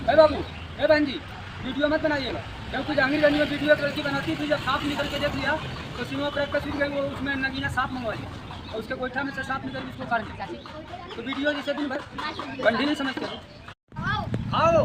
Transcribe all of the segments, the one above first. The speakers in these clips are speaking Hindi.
है बाबू, है बहन जी, वीडियो मत बनाइएगा। जब कुछ जहांगीरगंज में वीडियो एक लड़की बनाती थी, जब सांप निकल के देख लिया तो सीमा पर एक तस्वीर गई, वो उसमें नगीना सांप मंगवा लिया और उसके गोईठा में से सांप निकल उसको काट लिया। तो वीडियो जैसे दिन भर कंडी नहीं समझते हो। खाओ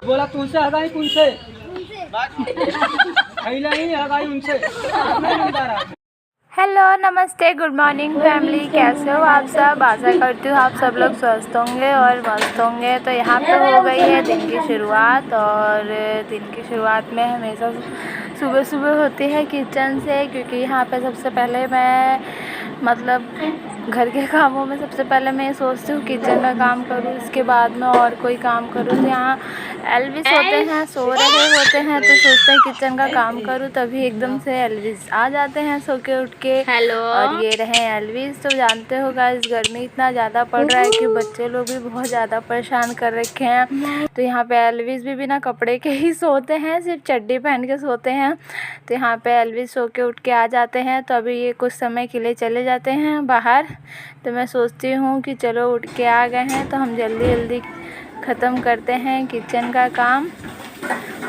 बोला तुमसे हगाई तुमसे खैला ही हगाई उनसे नहीं मिलता रहा। हेलो नमस्ते गुड मॉर्निंग फैमिली, कैसे हो आप सब। आशा करती हूँ आप सब लोग स्वस्थ होंगे और मस्त होंगे। तो यहाँ पे हो गई है दिन की शुरुआत, और दिन की शुरुआत में हमेशा सुबह सुबह होती है किचन से, क्योंकि यहाँ पे सबसे पहले मैं मतलब घर के कामों में सबसे पहले मैं सोचती हूँ किचन का काम करूँ, इसके बाद में और कोई काम करूँ। तो यहाँ एल्विस होते हैं, सो रहे होते हैं, तो सोचते हैं किचन का काम करूँ, तभी एकदम से एल्विस आ जाते हैं सो के उठ के। हेलो, और ये रहे एल्विस। तो जानते हो गाइस, गर्मी इतना ज़्यादा पड़ रहा है कि बच्चे लोग भी बहुत ज़्यादा परेशान कर रखे हैं। तो यहाँ पे एल्विस भी बिना कपड़े के ही सोते हैं, सिर्फ चड्डी पहन के सोते हैं। तो यहाँ पे एल्विस सो के उठ के आ जाते हैं। तो अभी ये कुछ समय के लिए चले जाते हैं बाहर। तो मैं सोचती हूँ कि चलो उठ के आ गए हैं तो हम जल्दी जल्दी ख़त्म करते हैं किचन का काम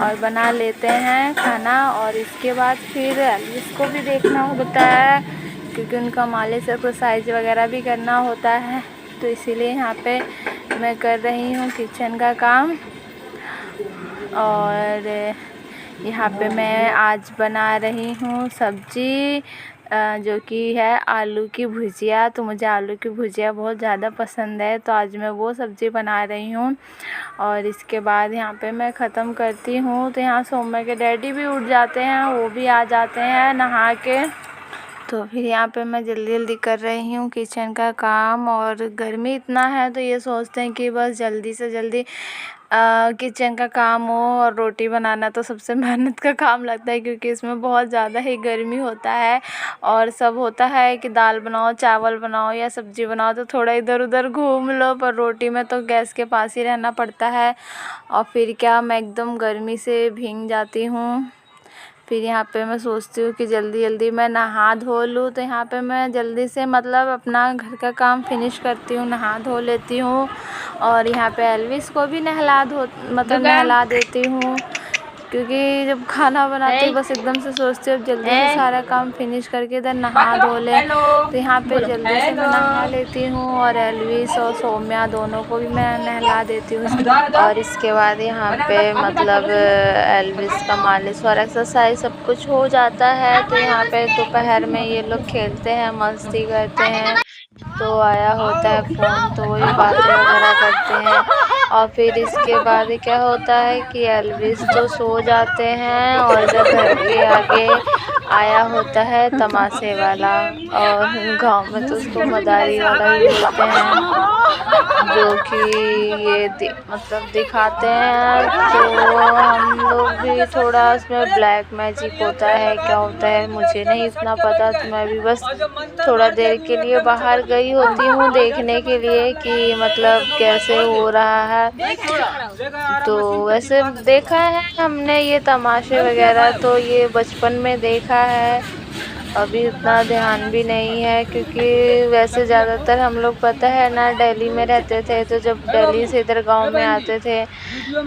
और बना लेते हैं खाना। और इसके बाद फिर एल्विस को भी देखना होता है, क्योंकि उनका मालिश एक्सरसाइज वगैरह भी करना होता है। तो इसीलिए यहाँ पे मैं कर रही हूँ किचन का काम। और यहाँ पे मैं आज बना रही हूँ सब्जी, जो कि है आलू की भुजिया। तो मुझे आलू की भुजिया बहुत ज़्यादा पसंद है, तो आज मैं वो सब्ज़ी बना रही हूँ। और इसके बाद यहाँ पे मैं ख़त्म करती हूँ। तो यहाँ सौम्य के डैडी भी उठ जाते हैं, वो भी आ जाते हैं नहा के। तो फिर यहाँ पे मैं जल्दी जल्दी कर रही हूँ किचन का काम। और गर्मी इतना है तो ये सोचते हैं कि बस जल्दी से जल्दी किचन का काम हो। और रोटी बनाना तो सबसे मेहनत का काम लगता है, क्योंकि इसमें बहुत ज़्यादा ही गर्मी होता है। और सब होता है कि दाल बनाओ, चावल बनाओ या सब्ज़ी बनाओ तो थोड़ा इधर उधर घूम लो, पर रोटी में तो गैस के पास ही रहना पड़ता है। और फिर क्या, मैं एकदम गर्मी से भीग जाती हूँ। फिर यहाँ पे मैं सोचती हूँ कि जल्दी जल्दी मैं नहा धो लूँ। तो यहाँ पे मैं जल्दी से मतलब अपना घर का काम फिनिश करती हूँ, नहा धो लेती हूँ। और यहाँ पे एल्विस को भी नहला देती हूँ, क्योंकि जब खाना बनाते ही बस एकदम से सोचती हूँ जल्दी से सारा काम फिनिश करके इधर नहा धो ले। तो यहाँ पे जल्दी से मैं नहा लेती हूँ और एल्विस और सौम्या दोनों को भी मैं नहला देती हूँ। और इसके बाद यहाँ पे मतलब एल्विस का मालिश और एक्सरसाइज सब कुछ हो जाता है। तो यहाँ पे दोपहर में ये लोग खेलते हैं, मस्ती करते हैं। तो आया होता है फ़ोन, तो वही बातें वगैरह करते हैं। और फिर इसके बाद क्या होता है कि एल्विस तो सो जाते हैं, और जब घर के आगे आया होता है तमाशे वाला, और गांव में तो उसको मदारी वाला भी बोलते हैं, जो कि ये मतलब दिखाते हैं। तो हम लोग भी थोड़ा उसमें ब्लैक मैजिक होता है, क्या होता है मुझे नहीं इतना पता। तो मैं भी बस थोड़ा देर के लिए बाहर गई होती हूँ देखने के लिए कि मतलब कैसे हो रहा है। तो वैसे देखा है हमने ये तमाशे वगैरह, तो ये बचपन में देखा है, अभी उतना ध्यान भी नहीं है, क्योंकि वैसे ज़्यादातर हम लोग पता है ना दिल्ली में रहते थे। तो जब दिल्ली से इधर गांव में आते थे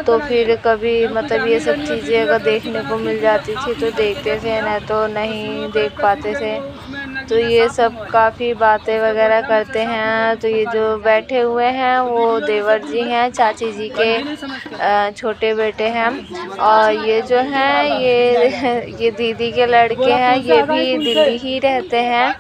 तो फिर कभी मतलब ये सब चीज़ें अगर देखने को मिल जाती थी तो देखते थे, ना तो नहीं देख पाते थे। तो ये सब काफ़ी बातें वगैरह करते हैं। तो ये जो बैठे हुए हैं वो देवर जी हैं, चाची जी के छोटे बेटे हैं। और ये जो हैं ये दीदी के लड़के हैं, ये भी दिल्ली ही रहते हैं।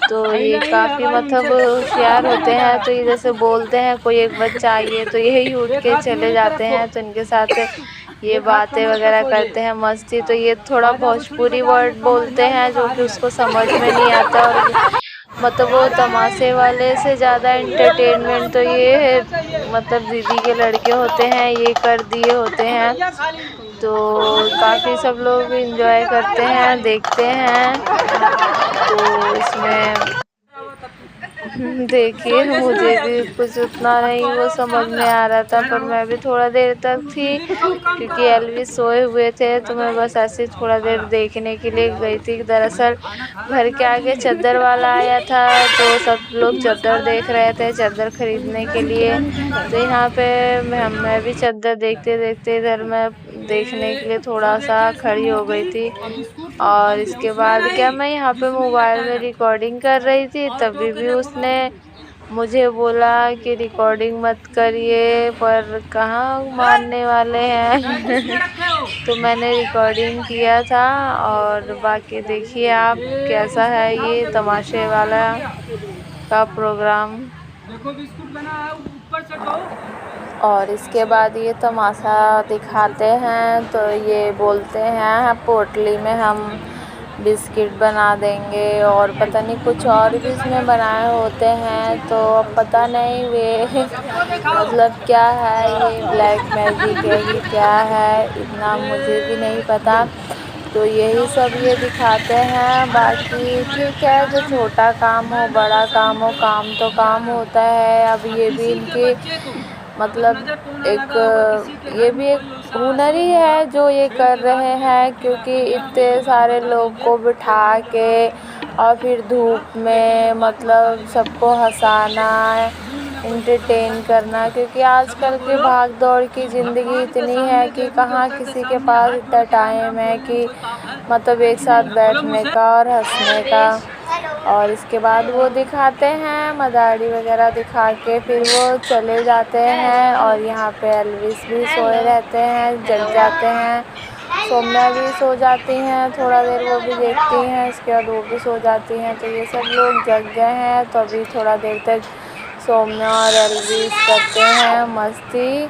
तो ये काफ़ी मतलब होशियार होते हैं। तो ये जैसे बोलते हैं कोई एक बच्चा आइए तो यही उठ के चले जाते हैं। तो इनके साथ ये बातें वगैरह करते हैं, मस्ती। तो ये थोड़ा भोजपुरी वर्ड बोलते हैं जो कि उसको समझ में नहीं आता। और मतलब वो तमाशे वाले से ज़्यादा एंटरटेनमेंट तो ये मतलब दीदी के लड़के होते हैं, ये कर दिए होते हैं। तो काफ़ी सब लोग एंजॉय करते हैं, देखते हैं। तो इसमें देखिए मुझे भी कुछ उतना नहीं वो समझ में आ रहा था, पर मैं भी थोड़ा देर तक थी क्योंकि एल्विस सोए हुए थे, तो मैं बस ऐसे थोड़ा देर देखने के लिए गई थी। दरअसल घर के आगे चद्दर वाला आया था, तो सब लोग चद्दर देख रहे थे चद्दर खरीदने के लिए। तो यहाँ पे मैं भी चद्दर देखते देखते इधर मैं देखने के लिए थोड़ा सा खड़ी हो गई थी। और इसके बाद क्या मैं यहाँ पे मोबाइल में रिकॉर्डिंग कर रही थी, तभी भी उसने मुझे बोला कि रिकॉर्डिंग मत करिए, पर कहाँ मानने वाले हैं। तो मैंने रिकॉर्डिंग किया था। और बाकी देखिए आप कैसा है ये तमाशे वाला का प्रोग्राम। देखो बिस्कुट बना है, ऊपर चढ़ो। और इसके बाद ये तमाशा दिखाते हैं, तो ये बोलते हैं पोटली में हम बिस्किट बना देंगे, और पता नहीं कुछ और भी इसमें बनाए होते हैं। तो अब पता नहीं वे मतलब क्या है, ये ब्लैक मैजिक है कि क्या है, इतना मुझे भी नहीं पता। तो यही सब ये दिखाते हैं। बाकी ठीक है, जो छोटा काम हो बड़ा काम हो, काम तो काम होता है। अब ये भी इनकी मतलब ये भी एक हुनर ही है जो ये कर रहे हैं, क्योंकि इतने सारे लोग को बिठा के और फिर धूप में मतलब सबको हंसाना, इंटरटेन करना। क्योंकि आजकल की भाग दौड़ की ज़िंदगी इतनी है कि कहाँ किसी के पास इतना टाइम है कि मतलब एक साथ बैठने का और हंसने का। और इसके बाद वो दिखाते हैं मदारी वगैरह दिखा के फिर वो चले जाते हैं। और यहाँ पे एल्विस भी सोए रहते हैं, जग जाते हैं। सौम्या भी सो जाती हैं, थोड़ा देर वो भी देखती हैं, इसके बाद वो भी सो जाती हैं। तो ये सब लोग जग गए हैं, तो अभी थोड़ा देर तक सौम्या और एल्विस करते हैं मस्ती।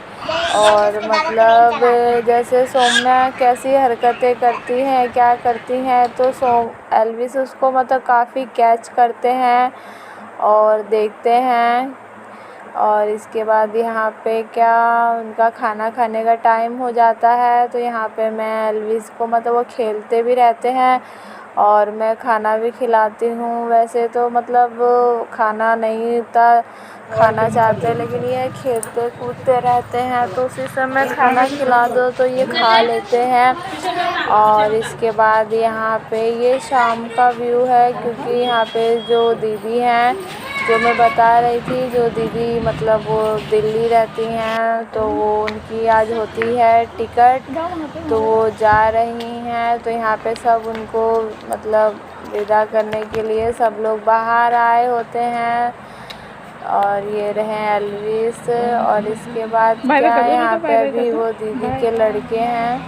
और मतलब जैसे सौम्या कैसी हरकतें करती हैं, क्या करती हैं, तो एल्विस उसको मतलब काफ़ी कैच करते हैं और देखते हैं। और इसके बाद यहाँ पे क्या उनका खाना खाने का टाइम हो जाता है। तो यहाँ पे मैं एल्विस को मतलब वो खेलते भी रहते हैं और मैं खाना भी खिलाती हूँ। वैसे तो मतलब खाना नहीं इतना खाना चाहते, लेकिन ये खेलते कूदते रहते हैं, तो उसी समय खाना खिला दो तो ये खा लेते हैं। और इसके बाद यहाँ पे ये शाम का व्यू है, क्योंकि यहाँ पे जो दीदी हैं जो मैं बता रही थी, जो दीदी मतलब वो दिल्ली रहती हैं, तो वो उनकी आज होती है टिकट, तो वो जा रही हैं। तो यहाँ पे सब उनको मतलब विदा करने के लिए सब लोग बाहर आए होते हैं। और ये रहे एल्विस। और इसके बाद क्या है, यहाँ पे अभी वो दीदी के लड़के हैं,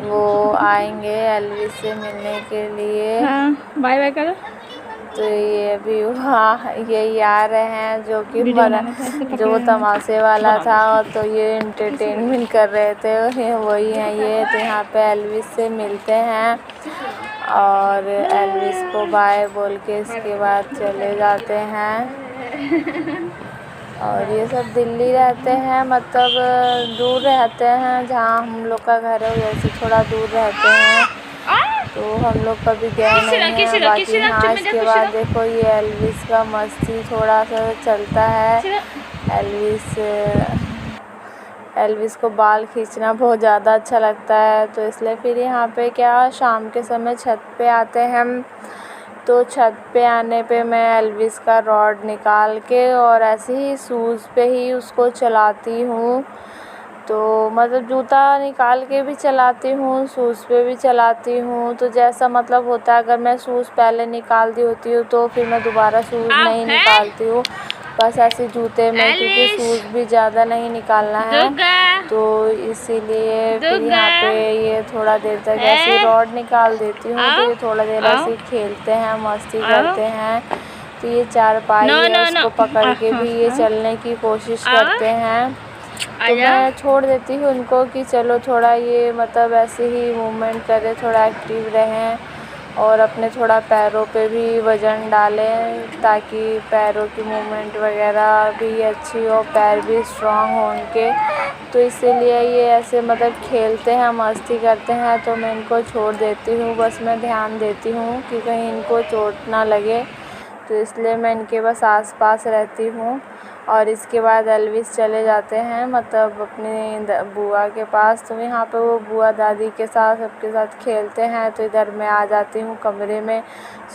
वो आएंगे एल्विस से मिलने के लिए। बाय बाय करो। तो ये भी वहाँ यही आ रहे हैं जो कि जो तमाशे वाला था, और तो ये एंटरटेनमेंट कर रहे थे, वही हैं ये। तो यहाँ पे एल्विस से मिलते हैं और एल्विस को बाय बोल के इसके बाद चले जाते हैं। और ये सब दिल्ली रहते हैं, मतलब दूर रहते हैं, जहाँ हम लोग का घर है वैसे थोड़ा दूर रहते हैं, तो हम लोग कभी गए नहीं हैं। बाकी हाँ, इसके बाद देखो ये एल्विस का मस्ती थोड़ा सा चलता है। एल्विस को बाल खींचना बहुत ज़्यादा अच्छा लगता है, तो इसलिए फिर यहाँ पे क्या शाम के समय छत पे आते हैं हम। तो छत पे आने पे मैं एल्विस का रॉड निकाल के और ऐसे ही शूज़ पे ही उसको चलाती हूँ। तो मतलब जूता निकाल के भी चलाती हूँ, शूज़ पे भी चलाती हूँ। तो जैसा मतलब होता है, अगर मैं शूज़ पहले निकाल दी होती हूँ तो फिर मैं दोबारा शूज़ नहीं निकालती हूँ, बस ऐसे जूते में, क्योंकि शूज़ भी ज़्यादा नहीं निकालना है। तो इसीलिए फिर यहाँ पे ये थोड़ा देर तक ऐसे रॉड निकाल देती हूँ, तो ये थोड़ा देर ऐसे खेलते हैं, मस्ती करते हैं। तो ये चारपाई है, उसको पकड़ के भी ये चलने की कोशिश करते हैं। तो मैं छोड़ देती हूँ उनको कि चलो थोड़ा ये मतलब ऐसे ही मूवमेंट करें, थोड़ा एक्टिव रहें और अपने थोड़ा पैरों पे भी वज़न डालें, ताकि पैरों की मूवमेंट वगैरह भी अच्छी हो, पैर भी स्ट्रॉन्ग हो उनके। तो इसीलिए ये ऐसे मतलब खेलते हैं, मस्ती करते हैं। तो मैं इनको छोड़ देती हूँ, बस मैं ध्यान देती हूँ कि कहीं इनको चोट ना लगे। तो इसलिए मैं इनके बस आस-पास रहती हूँ। और इसके बाद एल्विस चले जाते हैं मतलब अपनी बुआ के पास, तो यहाँ पे वो बुआ दादी के साथ सबके साथ खेलते हैं। तो इधर मैं आ जाती हूँ कमरे में,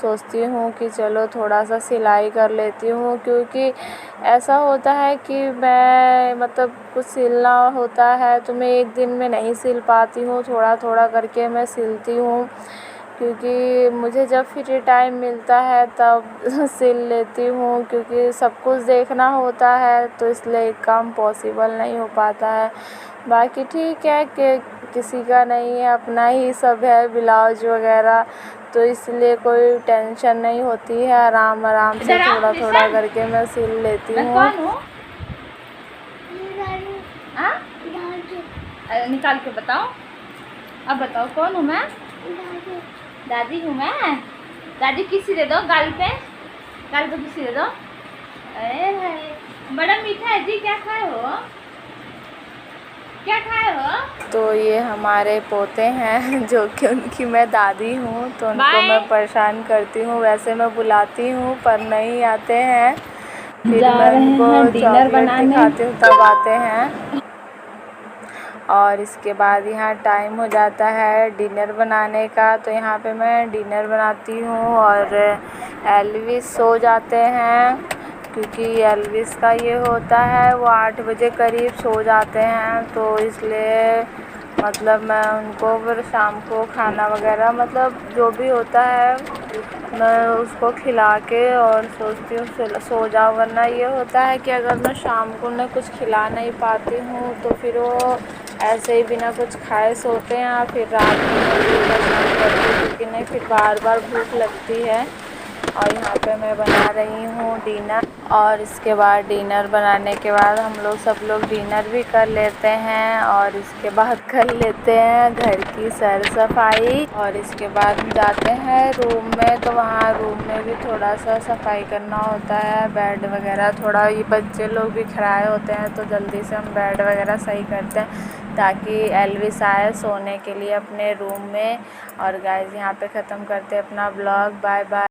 सोचती हूँ कि चलो थोड़ा सा सिलाई कर लेती हूँ, क्योंकि ऐसा होता है कि मैं मतलब कुछ सिलना होता है तो मैं एक दिन में नहीं सिल पाती हूँ, थोड़ा थोड़ा करके मैं सिलती हूँ, क्योंकि मुझे जब फ्री टाइम मिलता है तब सिल लेती हूँ, क्योंकि सब कुछ देखना होता है तो इसलिए एक काम पॉसिबल नहीं हो पाता है। बाकी ठीक है कि किसी का नहीं है, अपना ही सब है ब्लाउज वगैरह, तो इसलिए कोई टेंशन नहीं होती है, आराम आराम से थोड़ा थोड़ा करके मैं सिल लेती हूँ। निकाल के बताओ, अब बताओ कौन हूँ मैं? दादी हूँ मैं। दादी किसी दे दो, गाल पे किसी दे दो। अरे भाई बड़ा मीठा है जी, क्या खाए हो? क्या खाए हो? तो ये हमारे पोते हैं जो कि उनकी मैं दादी हूँ, तो उनको मैं परेशान करती हूँ, वैसे मैं बुलाती हूँ पर नहीं आते हैं, फिर मैं उनको चॉकलेट दिखाती हूँ तब आते हैं। और इसके बाद यहाँ टाइम हो जाता है डिनर बनाने का, तो यहाँ पे मैं डिनर बनाती हूँ और एल्विस सो जाते हैं, क्योंकि एल्विस का ये होता है वो 8 बजे करीब सो जाते हैं, तो इसलिए मतलब मैं उनको फिर शाम को खाना वगैरह मतलब जो भी होता है मैं उसको खिला के और सोचती हूँ सो जाओ, वरना ये होता है कि अगर मैं शाम को उन्हें कुछ खिला नहीं पाती हूँ तो फिर वो ऐसे ही बिना कुछ खाए सोते हैं, या फिर रात में मुझे परेशान करती है, क्योंकि नहीं फिर बार बार भूख लगती है। और यहाँ पे मैं बना रही हूँ डिनर, और इसके बाद डिनर बनाने के बाद हम लोग सब लोग डिनर भी कर लेते हैं, और इसके बाद कर लेते हैं घर की सर सफाई, और इसके बाद हम जाते हैं रूम में, तो वहाँ रूम में भी थोड़ा सा सफाई करना होता है, बेड वगैरह थोड़ा, ये बच्चे लोग भी खड़ाए होते हैं तो जल्दी से हम बेड वगैरह सही करते हैं ताकि एल्विस आए सोने के लिए अपने रूम में। और गाइस यहाँ पे ख़त्म करते हैं अपना ब्लॉग, बाय बाय।